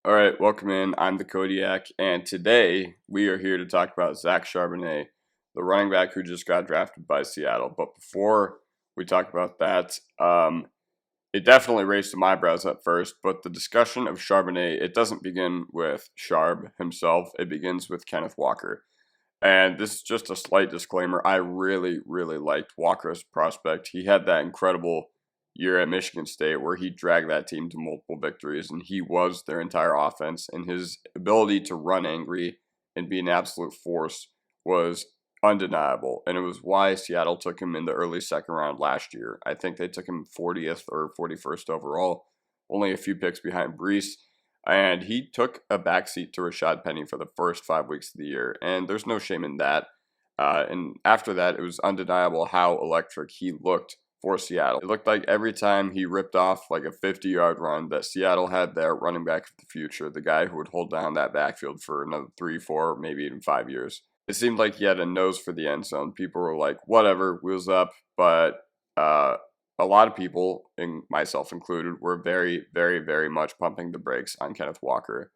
All right, welcome in. I'm the Kodiak, and today we are here to talk about Zach Charbonnet, the running back who just got drafted by Seattle. But before we talk about that, it definitely raised some eyebrows at first, but the discussion of Charbonnet, it doesn't begin with Charb himself. It begins with Kenneth Walker. And this is just a slight disclaimer. I really, really liked Walker as a prospect. He had that incredible year at Michigan State where he dragged that team to multiple victories, and he was their entire offense. And his ability to run angry and be an absolute force was undeniable. And it was why Seattle took him in the early second round last year. I think they took him 40th or 41st overall, only a few picks behind Brees. And he took a backseat to Rashad Penny for the first 5 weeks of the year. And there's no shame in that. And after that, it was undeniable how electric he looked for Seattle. It looked like every time he ripped off like a 50-yard run that Seattle had their running back of the future, the guy who would hold down that backfield for another 3, 4, maybe even 5 years. It seemed like he had a nose for the end zone. People were like, whatever, wheels up. But a lot of people, and myself included, were very, very, very much pumping the brakes on Kenneth Walker.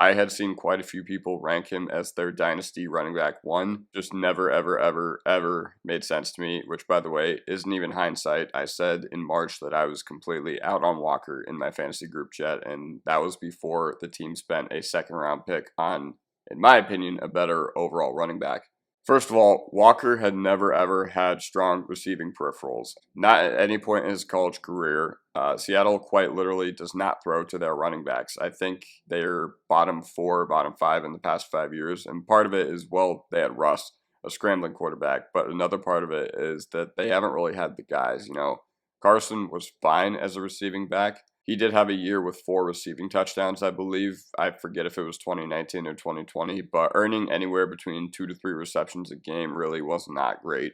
I had seen quite a few people rank him as their dynasty running back one. Just never, ever, ever, ever made sense to me, which, by the way, isn't even hindsight. I said in March that I was completely out on Walker in my fantasy group chat, and that was before the team spent a second-round pick on, in my opinion, a better overall running back. First of all, Walker had never ever had strong receiving peripherals. Not at any point in his college career. Seattle quite literally does not throw to their running backs. I think they're bottom 4, bottom 5 in the past 5 years. And part of it is, well, they had Russ, a scrambling quarterback. But another part of it is that they haven't really had the guys. You know, Carson was fine as a receiving back. He did have a year with 4 receiving touchdowns, I believe. I forget if it was 2019 or 2020, but earning anywhere between 2 to 3 receptions a game really was not great,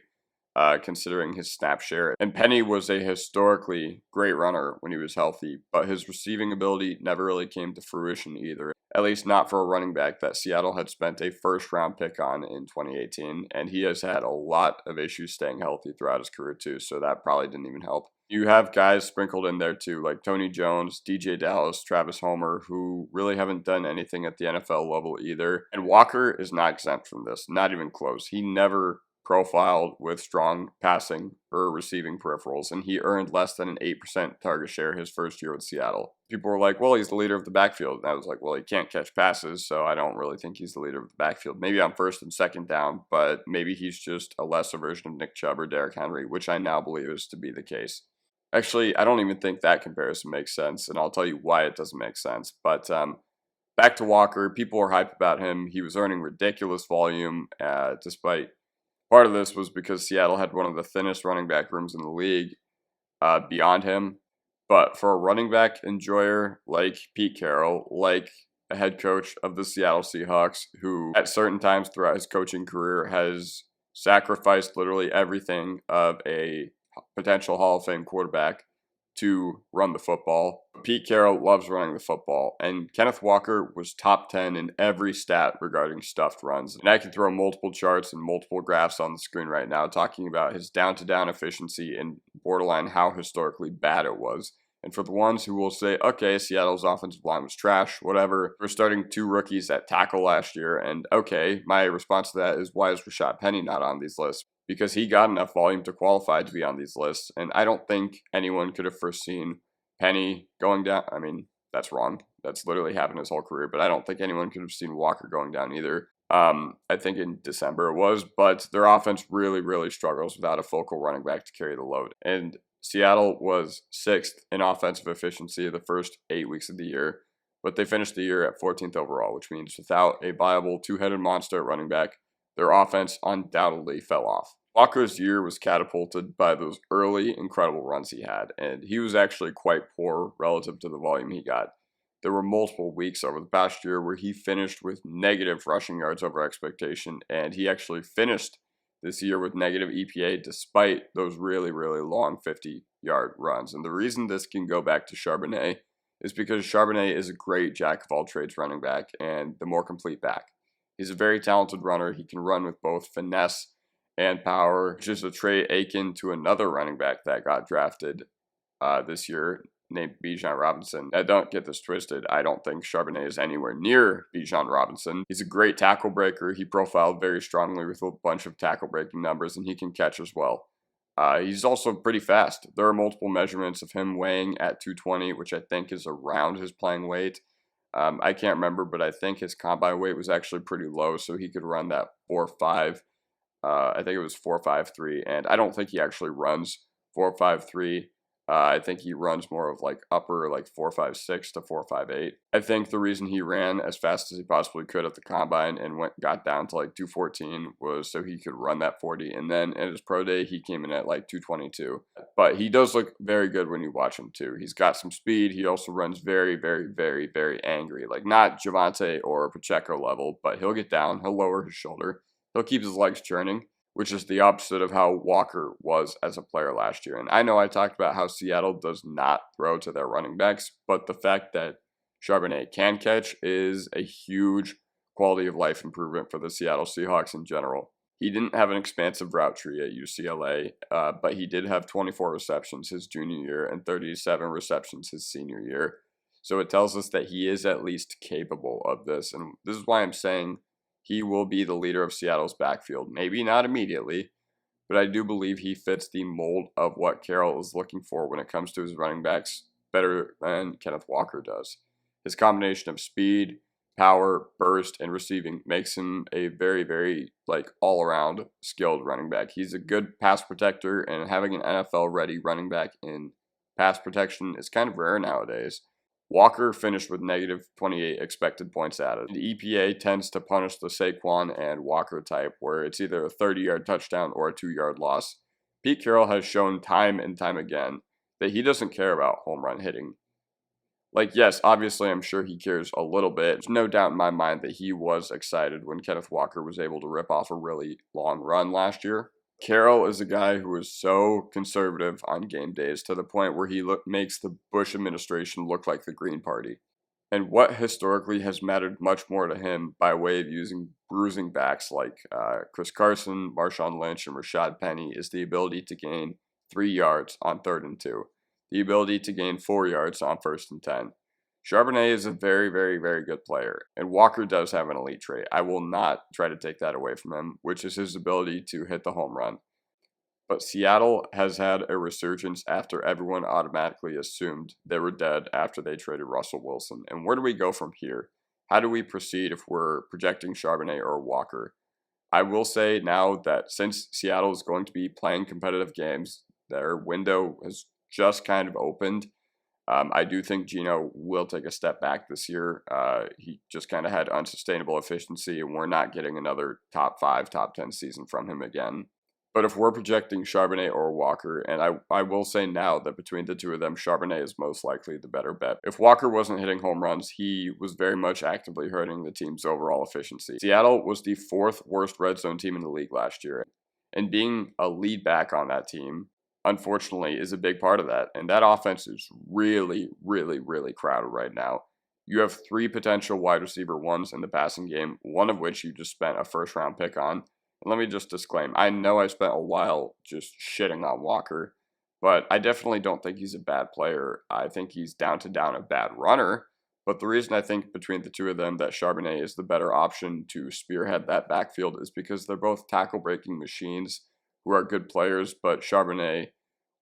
considering his snap share. And Penny was a historically great runner when he was healthy, but his receiving ability never really came to fruition either, at least not for a running back that Seattle had spent a first-round pick on in 2018, and he has had a lot of issues staying healthy throughout his career too, so that probably didn't even help. You have guys sprinkled in there too, like Tony Jones, DJ Dallas, Travis Homer, who really haven't done anything at the NFL level either. And Walker is not exempt from this, not even close. He never profiled with strong passing or receiving peripherals, and he earned less than an 8% target share his first year with Seattle. People were like, well, he's the leader of the backfield. And I was like, well, he can't catch passes, so I don't really think he's the leader of the backfield. Maybe on first and second down, but maybe he's just a lesser version of Nick Chubb or Derrick Henry, which I now believe is to be the case. Actually, I don't even think that comparison makes sense, and I'll tell you why it doesn't make sense. But back to Walker, people were hyped about him. He was earning ridiculous volume, despite part of this was because Seattle had one of the thinnest running back rooms in the league beyond him. But for a running back enjoyer like Pete Carroll, like a head coach of the Seattle Seahawks, who at certain times throughout his coaching career has sacrificed literally everything of a potential Hall of Fame quarterback to run the football. Pete Carroll loves running the football, and Kenneth Walker was top 10 in every stat regarding stuffed runs. And I can throw multiple charts and multiple graphs on the screen right now talking about his down-to-down efficiency and borderline how historically bad it was. And for the ones who will say, okay, Seattle's offensive line was trash, whatever, we're starting 2 rookies at tackle last year, and okay, my response to that is, why is Rashad Penny not on these lists? Because he got enough volume to qualify to be on these lists, and I don't think anyone could have foreseen Penny going down. I mean, that's wrong. That's literally happened his whole career, but I don't think anyone could have seen Walker going down either. I think in December it was, but their offense really, really struggles without a focal running back to carry the load. And Seattle was 6th in offensive efficiency the first 8 weeks of the year, but they finished the year at 14th overall, which means without a viable 2-headed monster at running back, their offense undoubtedly fell off. Walker's year was catapulted by those early incredible runs he had, and he was actually quite poor relative to the volume he got. There were multiple weeks over the past year where he finished with negative rushing yards over expectation, and he actually finished this year with negative EPA despite those really, really long 50-yard runs. And the reason this can go back to Charbonnet is because Charbonnet is a great jack-of-all-trades running back and the more complete back. He's a very talented runner. He can run with both finesse and power, which is a trait akin to another running back that got drafted this year, named Bijan Robinson. Now, don't get this twisted. I don't think Charbonnet is anywhere near Bijan Robinson. He's a great tackle breaker. He profiled very strongly with a bunch of tackle breaking numbers, and he can catch as well. He's also pretty fast. There are multiple measurements of him weighing at 220, which I think is around his playing weight. I can't remember, but I think his combine weight was actually pretty low, so he could run that 4.5. I think it was 4.53, and I don't think he actually runs 4.53. I think he runs more of like upper like 4.56 to 4.58. I think the reason he ran as fast as he possibly could at the combine and got down to like 214 was so he could run that 40. And then in his pro day, he came in at like 222. But he does look very good when you watch him too. He's got some speed. He also runs very, very, very, very angry. Like not Javante or Pacheco level, but he'll get down. He'll lower his shoulder. He'll keep his legs churning, which is the opposite of how Walker was as a player last year. And I know I talked about how Seattle does not throw to their running backs, but the fact that Charbonnet can catch is a huge quality of life improvement for the Seattle Seahawks in general. He didn't have an expansive route tree at UCLA, but he did have 24 receptions his junior year and 37 receptions his senior year. So it tells us that he is at least capable of this. And this is why I'm saying he will be the leader of Seattle's backfield. Maybe not immediately, but I do believe he fits the mold of what Carroll is looking for when it comes to his running backs better than Kenneth Walker does. His combination of speed, power, burst, and receiving makes him a very, very like all-around skilled running back. He's a good pass protector, and having an NFL-ready running back in pass protection is kind of rare nowadays. Walker finished with negative 28 expected points added. The EPA tends to punish the Saquon and Walker type, where it's either a 30-yard touchdown or a 2-yard loss. Pete Carroll has shown time and time again that he doesn't care about home run hitting. Like, yes, obviously I'm sure he cares a little bit. There's no doubt in my mind that he was excited when Kenneth Walker was able to rip off a really long run last year. Carroll is a guy who is so conservative on game days to the point where he makes the Bush administration look like the Green Party. And what historically has mattered much more to him by way of using bruising backs like Chris Carson, Marshawn Lynch, and Rashad Penny is the ability to gain 3 yards on 3rd and 2, the ability to gain 4 yards on 1st and 10. Charbonnet is a very, very, very good player, and Walker does have an elite trait. I will not try to take that away from him, which is his ability to hit the home run. But Seattle has had a resurgence after everyone automatically assumed they were dead after they traded Russell Wilson. And where do we go from here? How do we proceed if we're projecting Charbonnet or Walker? I will say now that since Seattle is going to be playing competitive games, their window has just kind of opened. I do think Geno will take a step back this year. He just kind of had unsustainable efficiency, and we're not getting another top 5, top 10 season from him again. But if we're projecting Charbonnet or Walker, and I will say now that between the two of them, Charbonnet is most likely the better bet. If Walker wasn't hitting home runs, he was very much actively hurting the team's overall efficiency. Seattle was the 4th worst red zone team in the league last year, and being a lead back on that team, unfortunately, is a big part of that. And that offense is really, really, really crowded right now. You have 3 potential wide receiver ones in the passing game, one of which you just spent a 1st-round pick on. And let me just disclaim, I know I spent a while just shitting on Walker, but I definitely don't think he's a bad player. I think he's down a bad runner. But the reason I think between the two of them that Charbonnet is the better option to spearhead that backfield is because they're both tackle-breaking machines who are good players, but Charbonnet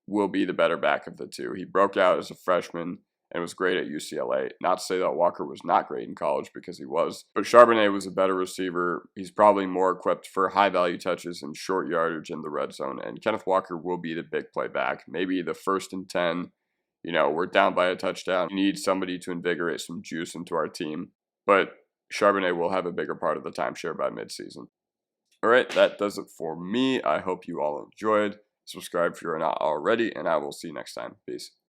will be the better back of the two. He broke out as a freshman and was great at UCLA. Not to say that Walker was not great in college, because he was, but Charbonnet was a better receiver. He's probably more equipped for high-value touches and short yardage in the red zone, and Kenneth Walker will be the big play back. Maybe the 1st and 10, we're down by a touchdown. We need somebody to invigorate some juice into our team, but Charbonnet will have a bigger part of the timeshare by midseason. All right, that does it for me. I hope you all enjoyed. Subscribe if you're not already, and I will see you next time. Peace.